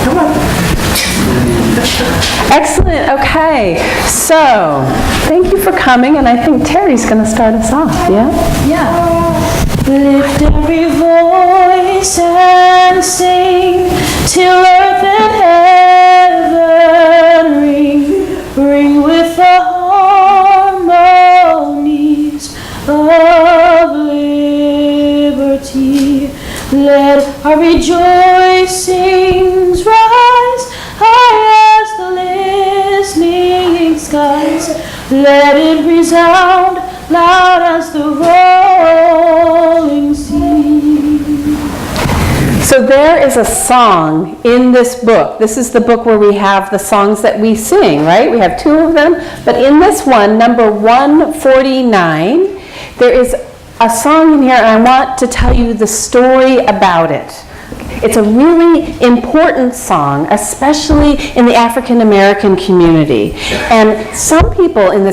Come on. Excellent. Okay. So, thank you for coming, and I think Terry's going to start us off. Yeah? Yeah. Lift every voice and sing till earth and heaven ring with the harmonies of liberty. Let our rejoicings rise high as the listening skies. Let it resound loud as the rolling sea. So there is a song in this book. This is the book where we have the songs that we sing, right? We have two of them. But in this one, number 149, there is a song in here, and I want to tell you the story about it. It's a really important song, especially in the African American community. And some people in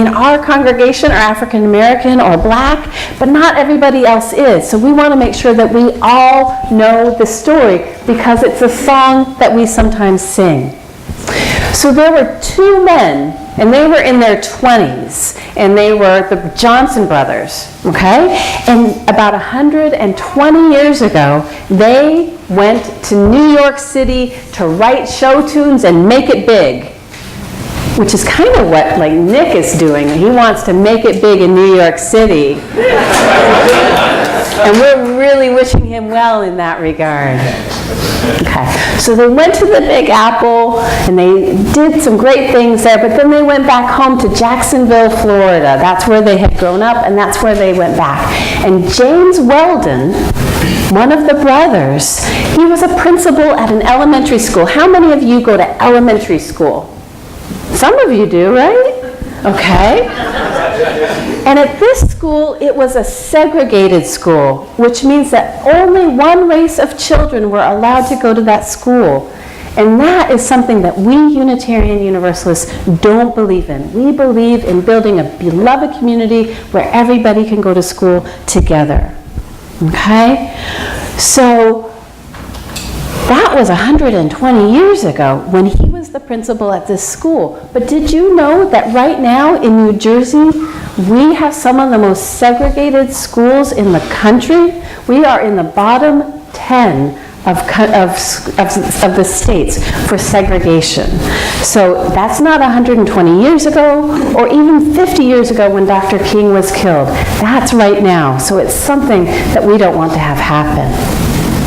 our congregation are African American or black, but not everybody else is. So we want to make sure that we all know the story because it's a song that we sometimes sing. So there were two men, and they were in their 20s, and they were the Johnson brothers, okay? And about 120 years ago, they went to New York City to write show tunes and make it big, which is kind of what like Nick is doing. He wants to make it big in New York City. And we're really wishing him well in that regard. Okay, so they went to the Big Apple, and they did some great things there, but then they went back home to Jacksonville, Florida. That's where they had grown up, and that's where they went back. And James Weldon, one of the brothers, he was a principal at an elementary school. How many of you go to elementary school? Some of you do, right? Okay. And at this school, it was a segregated school, which means that only one race of children were allowed to go to that school. And that is something that we Unitarian Universalists don't believe in. We believe in building a beloved community where everybody can go to school together. Okay? So that was 120 years ago when he was the principal at this school. But did you know that right now in New Jersey, we have some of the most segregated schools in the country? We are in the bottom 10 of the states for segregation. So that's not 120 years ago or even 50 years ago when Dr. King was killed. That's right now. So it's something that we don't want to have happen.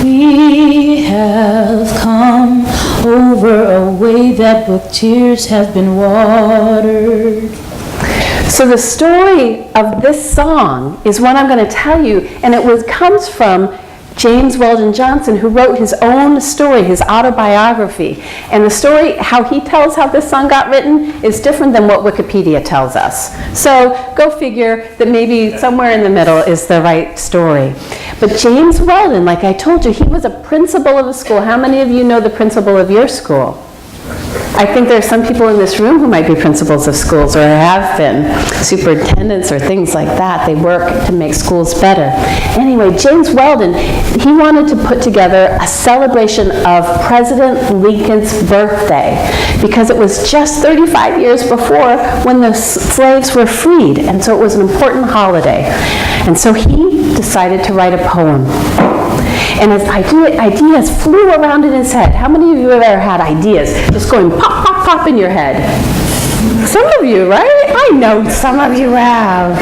We have come over a way that with tears has been watered. So the story of this song is what I'm going to tell you, and it comes from James Weldon Johnson, who wrote his own story, his autobiography. And the story, how he tells how this song got written, is different than what Wikipedia tells us. So go figure that maybe somewhere in the middle is the right story. But James Weldon, like I told you, he was a principal of a school. How many of you know the principal of your school? I think there are some people in this room who might be principals of schools or have been superintendents or things like that. They work to make schools better. Anyway, James Weldon, he wanted to put together a celebration of President Lincoln's birthday because it was just 35 years before when the slaves were freed, and so it was an important holiday. And so he decided to write a poem. And his ideas flew around in his head. How many of you have ever had ideas just going pop, pop, pop in your head? Some of you, right? I know some of you have.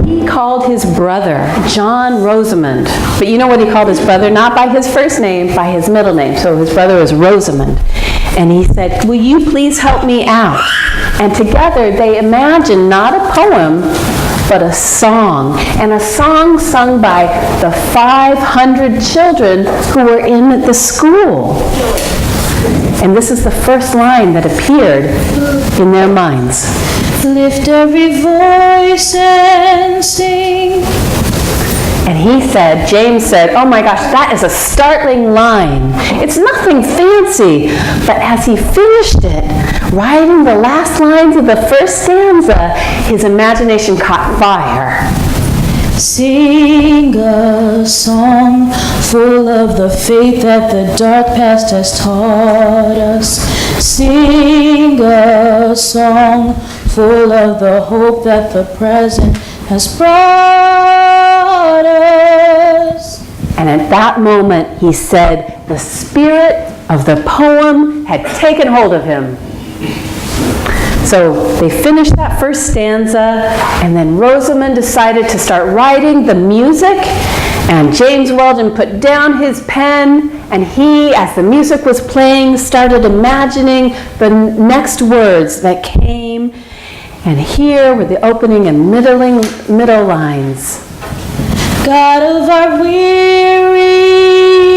He called his brother John Rosamond. But you know what he called his brother? Not by his first name, by his middle name. So his brother was Rosamond. And he said, "Will you please help me out?" And together they imagined not a poem, but a song, and a song sung by the 500 children who were in the school. And this is the first line that appeared in their minds. Lift every voice and sing. And he said, James said, "Oh my gosh, that is a startling line. It's nothing fancy." But as he finished it, writing the last lines of the first stanza, his imagination caught fire. Sing a song full of the faith that the dark past has taught us. Sing a song full of the hope that the present has brought us. And at that moment, he said, the spirit of the poem had taken hold of him. So they finished that first stanza, and then Rosamond decided to start writing the music, and James Weldon put down his pen, and he, as the music was playing, started imagining the next words that came, and here were the opening and middle lines. God of our weary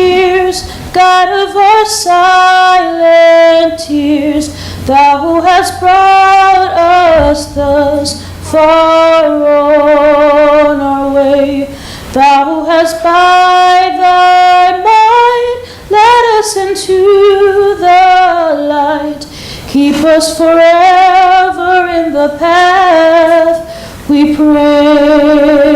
years, God of our silent tears, Thou who hast brought us thus far on our way, Thou who hast by Thy might led us into the light, keep us forever in the path we pray,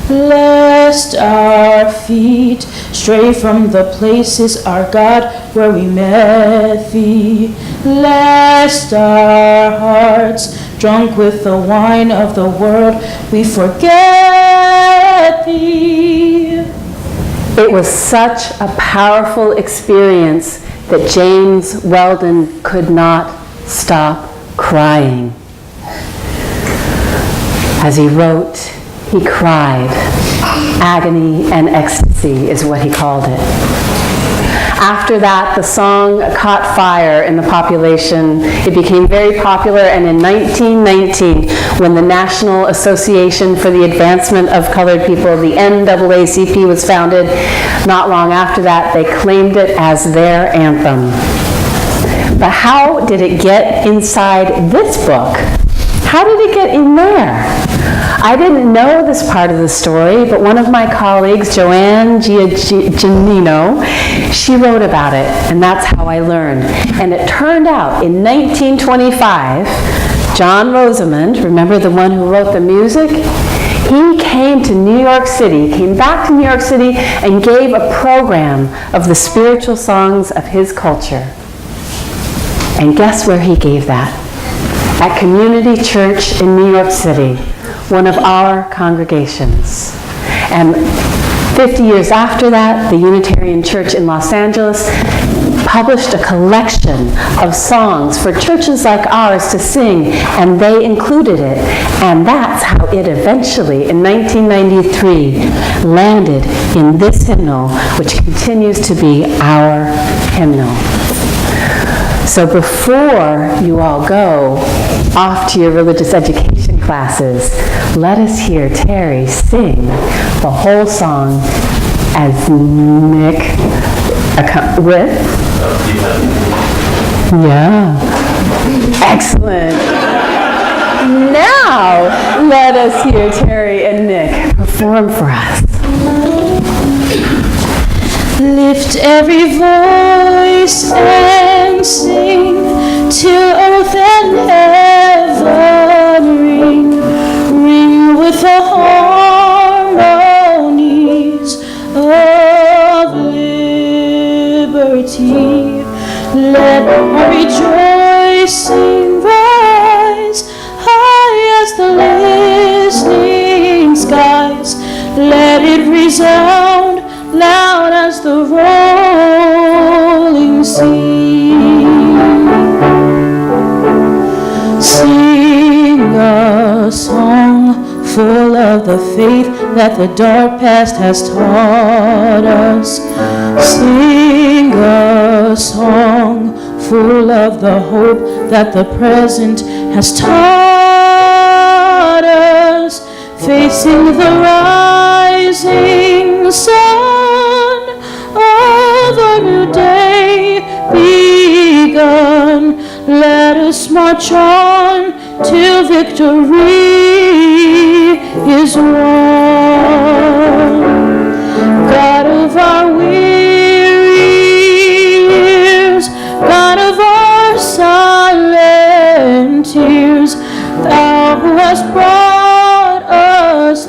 lest our feet stray from the places, our God, where we met Thee, lest our hearts, drunk with the wine of the world, we forget Thee. It was such a powerful experience that James Weldon could not stop crying. As he wrote, he cried. Agony and ecstasy is what he called it. After that, the song caught fire in the population. It became very popular, and in 1919, when the National Association for the Advancement of Colored People, the NAACP, was founded, not long after that, they claimed it as their anthem. But how did it get inside this book? How did it get in there? I didn't know this part of the story, but one of my colleagues, Joanne Giannino, she wrote about it, and that's how I learned. And it turned out, in 1925, John Rosamond, remember the one who wrote the music? He came to New York City, came back to New York City, and gave a program of the spiritual songs of his culture. And guess where he gave that? At Community Church in New York City, one of our congregations. And 50 years after that, the Unitarian Church in Los Angeles published a collection of songs for churches like ours to sing, and they included it. And that's how it eventually, in 1993, landed in this hymnal, which continues to be our hymnal. So before you all go off to your religious education classes, let us hear Terry sing the whole song as Nick with. Yeah. Excellent. Now let us hear Terry and Nick perform for us. Lift every voice and sing till earth and heaven ring, ring with the harmonies of liberty. Let our rejoicing rise high as the listening skies. Let it resound loud as the rolling sea. Sing a song full of the faith that the dark past has taught us. Sing a song full of the hope that the present has taught us. Facing the rising sun of a new day begun, let us march on till victory is won. God of our weary years, God of our silent tears, Thou who hast brought us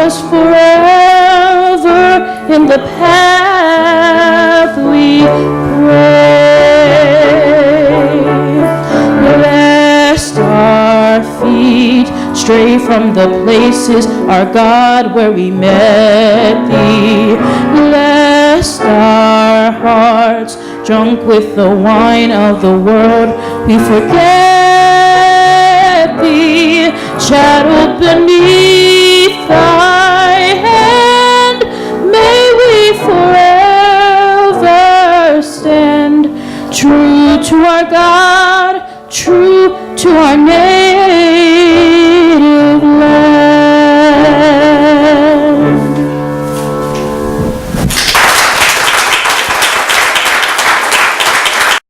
us forever in the path we pray. Lest our feet stray from the places, our God, where we met thee. Lest our hearts, drunk with the wine of the world, we forget thee. Shadowed beneath thy hand, may we forever stand, true to our God, true to our name.